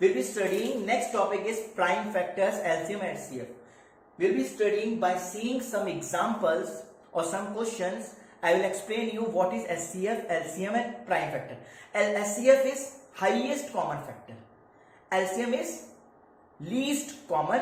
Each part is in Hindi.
We'll be studying, next topic is prime factors, LCM and HCF. We'll be studying by seeing some examples or some questions. I will explain you what is HCF, LCM and prime factor. HCF is highest common factor. LCM is least common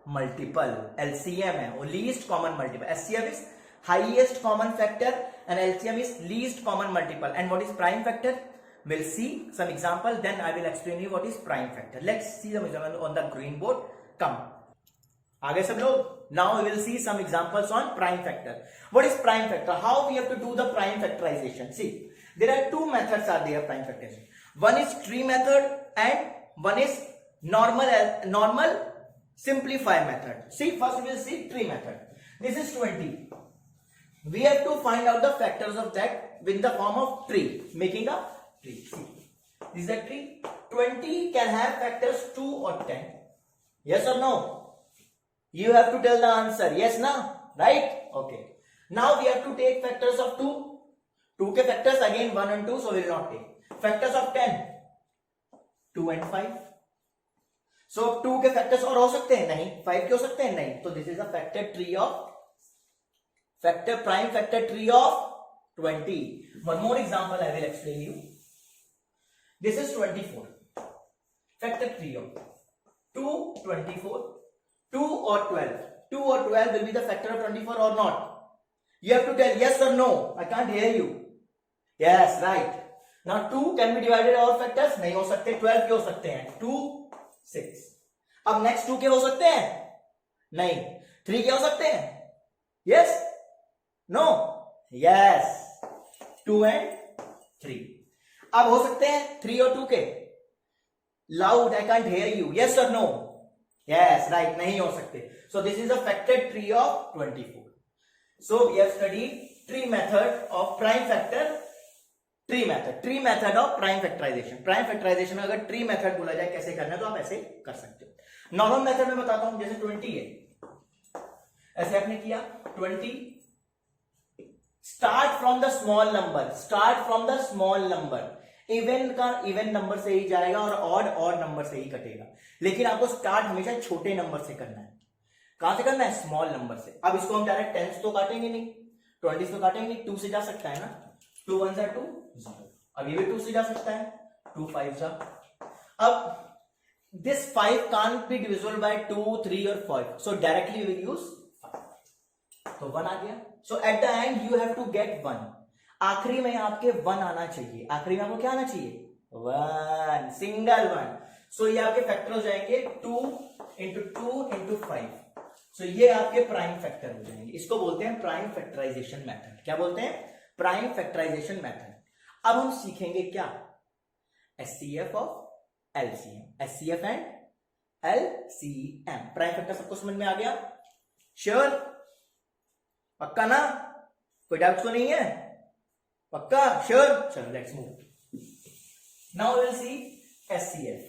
multiple. LCM है वो least common multiple. HCF is highest common factor and LCM is least common multiple. And what is prime factor? We'll see some example, then I will explain you what is prime factor. Let's see some example on the green board. Come. आगे सब लोग. Now we will see some examples on prime factor. What is prime factor? How we have to do the prime factorization? See, there are two methods are there prime factorization. One is tree method and one is normal simplify method. See, first we will see tree method. This is 20. We have to find out the factors of that with the form of tree, making a tree. See, this is a tree. 20 can have factors 2 or 10. Yes or no? You have to tell the answer. Yes, no? Right? Okay. Now we have to take factors of 2. 2 के factors again 1 and 2, so we will not take. Factors of 10. 2 and 5. So 2 के factors और हो सकते हैं? नहीं. 5 के हो सकते हैं? नहीं. So this is a factor tree of prime factor tree of 20. One more example I will explain you. This is 24. Factor tree of 2, 24, 2 or 12. 2 or 12 will be the factor of 24 or not? You have to tell yes or no. I can't hear you. Yes, right. Now 2 can be divided over factors? नहीं हो सकते. 12 के हो सकते हैं. 2, 6. अब next 2 के हो सकते हैं? नहीं. 3 के हो सकते हैं? Yes? No? Yes. 2 and 3. अब हो सकते हैं 3 और 2 के? Loud, I can't hear you. Yes or no? Yes, right. नहीं हो सकते. So this is a factor tree of 24. So we have studied tree method of prime factor. Tree method of prime factorization. Prime factorization में अगर tree method बोला जाए कैसे करना है तो आप ऐसे कर सकते हो. Normal method में बताता हूं. जैसे 20 है, ऐसे आपने किया 20. Start from the small number. Even का इवन नंबर से ही जाएगा और ऑड नंबर से ही कटेगा. लेकिन आपको स्टार्ट हमेशा छोटे नंबर से करना है. कहां से करना है? स्मॉल नंबर से. अब इसको हम डायरेक्ट 10 तो काटेंगे नहीं, 20 तो काटेंगे नहीं. 2 से जा सकता है ना. 2 1 जा 2 0. अब ये भी 2 से जा सकता है. 2 5 जा. अब this 5 can't be divisible by 2, 3 और 5. So directly we will use 5. तो 1 आ गया. So at the end you have to get 1. आखिरी में आपके 1 आना चाहिए. आखिरी में आपको क्या आना चाहिए? 1. सिंगल 1. सो ये आपके फैक्टर हो जाएंगे 2 into 2 into 5. सो ये आपके प्राइम फैक्टर हो जाएंगे. इसको बोलते हैं प्राइम फैक्टराइजेशन मेथड. क्या बोलते हैं? Prime factorisation method. अब हम सीखेंगे क्या? HCF of LCM. HCF and LCM. Prime factor सबको समझ में आ गया? श्योर? पक्का ना? कोई डाउट तो नहीं है? पक्का? श्योर? चलो let's move. Now will see HCF.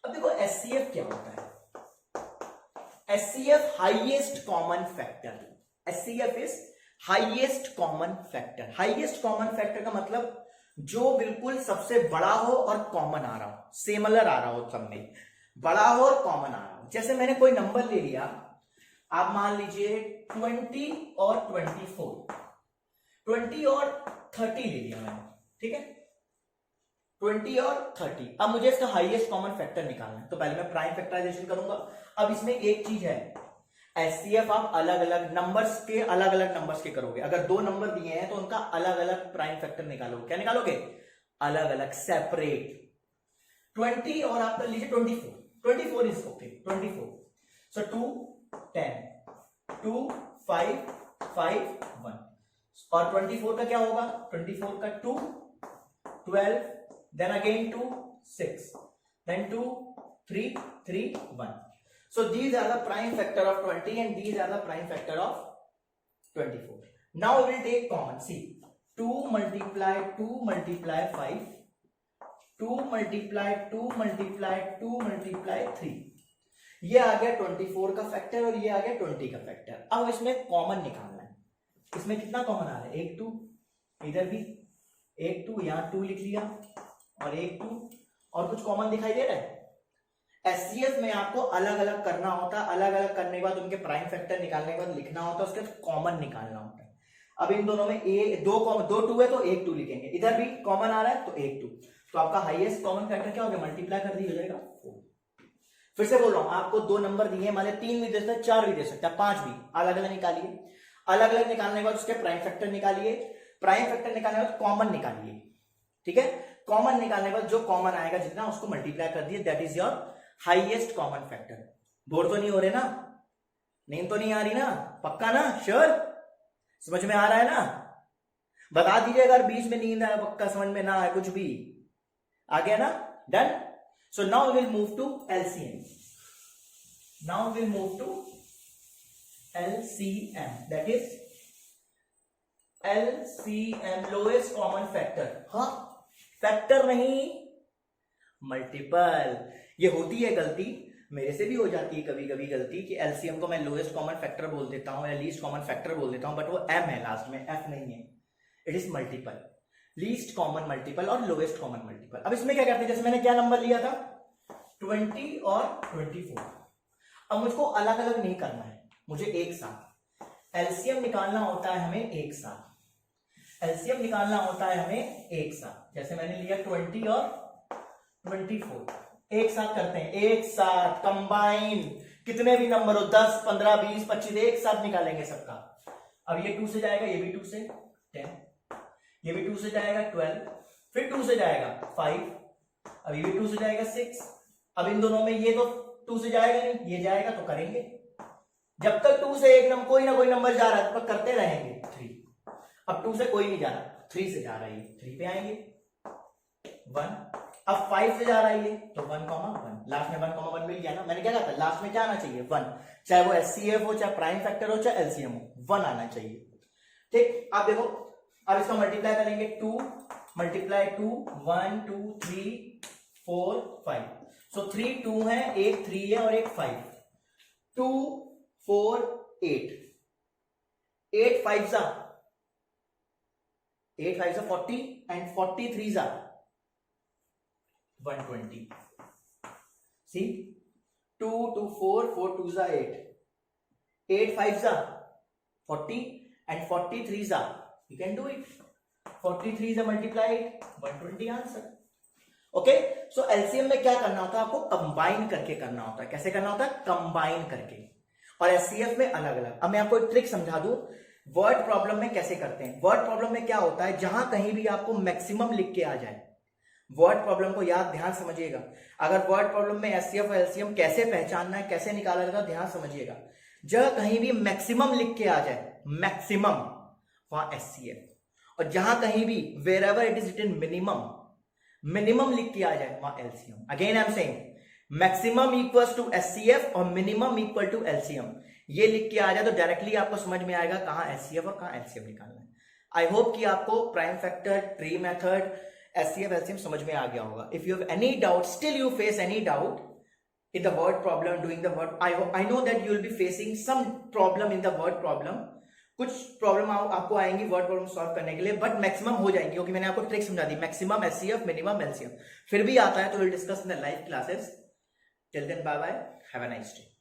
अब देखो HCF क्या होता है? HCF highest common factor. HCF is highest common factor. Highest common factor का मतलब जो बिल्कुल सबसे बड़ा हो और कॉमन आ रहा हो, सिमिलर आ रहा हो, सब में बड़ा हो और कॉमन आ रहा हो. जैसे मैंने कोई नंबर ले लिया, आप मान लीजिए 20 और 24, 20 और 30 ले लिया मैंने. ठीक है, 20 और 30. अब मुझे इसका हाईएस्ट कॉमन फैक्टर निकालना है. तो पहले मैं प्राइम फैक्टराइजेशन करूंगा. अब इसमें एक चीज है, HCF आप अलग अलग नंबर्स के करोगे. अगर 2 नंबर दिए हैं तो उनका अलग अलग प्राइम फैक्टर निकालोगे. क्या निकालोगे? अलग अलग, सेपरेट. 20 और आप कर लीजिए 24 इज ओके. 24. सो 2 10, 2 5 5 1. और 24 का क्या होगा? 24 का 2 12, then again 2 6, then 2 3 3 1. So these are the prime factor of 20 and these are the prime factor of 24. Now we will take common. See, 2 multiply 2 multiply 5, 2 multiply 2 multiply 2 multiply 3. ये आ गया 24 का फैक्टर और ये आ गया 20 का फैक्टर. अब इसमें कॉमन निकालना है. इसमें कितना कॉमन आ रहा है? 1 2. इधर भी 1 2, यहां 2 लिख लिया और 1 2 और कुछ कॉमन दिखाई दे रहा है? एचसीएफ में आपको अलग अलग करना होता है, अलग अलग करने के बाद उनके प्राइम फैक्टर निकालने के बाद लिखना होता है, उसके बाद कॉमन निकालना होता है। अब इन दोनों में दो टू है तो एक टू लिखेंगे, इधर भी कॉमन आ रहा है तो एक टू, तो आपका हाईएस्ट कॉमन फैक्टर क्या हो गया, मल्टीप्लाई कर दी हो जाएगा 4। फिर से बोल रहा हूं, आपको 2 नंबर दिए, मान लिया 3 भी दे सकता है, 4 भी दे सकता है, 5 भी, अलग अलग निकालिए। अलग अलग निकालने के बाद उसके प्राइम फैक्टर निकालिए, प्राइम फैक्टर निकालने के बाद कॉमन निकालिए, ठीक है। कॉमन निकालने के बाद जो कॉमन आएगा जितना उसको मल्टीप्लाई कर दिए, that is your highest common factor. Bore तो नहीं हो रहे ना, नींद तो नहीं आ रही ना, पक्का ना, श्योर, समझ में आ रहा है ना? बता दीजिए अगर बीच में नींद आए, पक्का समझ में ना आए कुछ भी, आ गया ना? Done. So now will move to LCM. Now will move to LCM, that is LCM, lowest common factor. हाँ, फैक्टर नहीं, मल्टीपल। ये होती है गलती, मेरे से भी हो जाती है कभी कभी गलती कि एलसीएम को मैं लोएस्ट कॉमन फैक्टर बोल देता हूं या लीस्ट कॉमन फैक्टर बोल देता हूं, बट वो एम है लास्ट में, एफ नहीं है। It is multiple, least common multiple और लोएस्ट कॉमन मल्टीपल। अब इसमें क्या करते हैं, जैसे मैंने क्या नंबर लिया था 20 और 24। अब मुझको अलग अलग नहीं करना है, मुझे एक साथ एलसीएम निकालना होता है हमें एक साथ, एलसीएम निकालना होता है हमें एक साथ। जैसे मैंने लिया 20 और 24, एक साथ करते हैं, एक साथ कंबाइन, कितने भी नंबर हो, 10, 15, 20, 25, एक साथ निकालेंगे सबका। अब ये 2 से जाएगा, ये भी 2 से 10, ये भी 2 से जाएगा 12, फिर 2 से जाएगा 5, अब ये भी 2 से जाएगा 6। अब इन दोनों में ये तो 2 से जाएगा नहीं, ये जाएगा तो करेंगे, जब तक 2 से एक नंबर कोई ना कोई नंबर जा रहा है तब तक करते रहेंगे 3। अब 2 से कोई नहीं जा रहा, 3 से जा रहा है, 3 पे आएंगे 1। अब 5 से जा रहा है ये, तो 1, 1, लास्ट में 1, 1 मिल गया ना। मैंने क्या कहा था, लास्ट में क्या आना चाहिए, 1, चाहे वो एचसीएफ हो, चाहे प्राइम फैक्टर हो, चाहे एलसीएम हो, 1 आना चाहिए। ठीक, आप देखो, अब इसका मल्टीप्लाई करेंगे, 2 मल्टीप्लाई 2, 1, 2, 3, 4, 5। सो 3 2 है, एक 3 है और एक 5, 2, 4, 8, 8 5 जा 40 and 43 जा 120. See, 2, 2, 4, 4 2 जा 8, 8 5 जा 40 and 43 जा, you can do it. 43 is a multiplied 120 answer. Okay, so LCM में क्या करना होता है, आपको कंबाइन करके करना होता है। कैसे करना होता है, कंबाइन करके। और एचसीएफ में अलग अलग। अब मैं आपको एक ट्रिक समझा दूं, वर्ड प्रॉब्लम में कैसे करते हैं। वर्ड प्रॉब्लम में क्या होता है, जहां कहीं भी आपको मैक्सिमम लिख के आ जाए, वर्ड प्रॉब्लम को याद ध्यान समझिएगा। अगर वर्ड प्रॉब्लम में एचसीएफ और एलसीएम कैसे पहचानना है, कैसे निकाला जाता है, ध्यान समझिएगा। जहां कहीं भी मैक्सिमम लिख के आ जाए, मैक्सिमम, वहां एचसीएफ, और जहां कहीं भी wherever it is written minimum, minimum लिख के आ जाए, वहां LCM. Again I am saying, maximum equals to HCF और मिनिमम इक्वल टू एलसीएम, ये लिख के आ जाए तो डायरेक्टली आपको समझ में आएगा कहां एचसीएफ और कहां एलसीएम निकालना है। आई होप कि आपको prime factor, tree method, HCF, LCM समझ में आ गया होगा। If you have any doubt, still you face any doubt in the word problem, doing the word, I know that you will be facing some problem in the word problem. कुछ प्रॉब्लम आपको आएंगी वर्ड प्रॉब्लम सॉल्व करने के लिए, बट मैक्सिमम हो जाएंगी, क्योंकि मैंने आपको ट्रिक समझा दी, मैक्सिमम एचसीएफ, मिनिमम एलसीएम। फिर भी आता है तो will discuss in the live classes. Till then bye bye, have a nice day.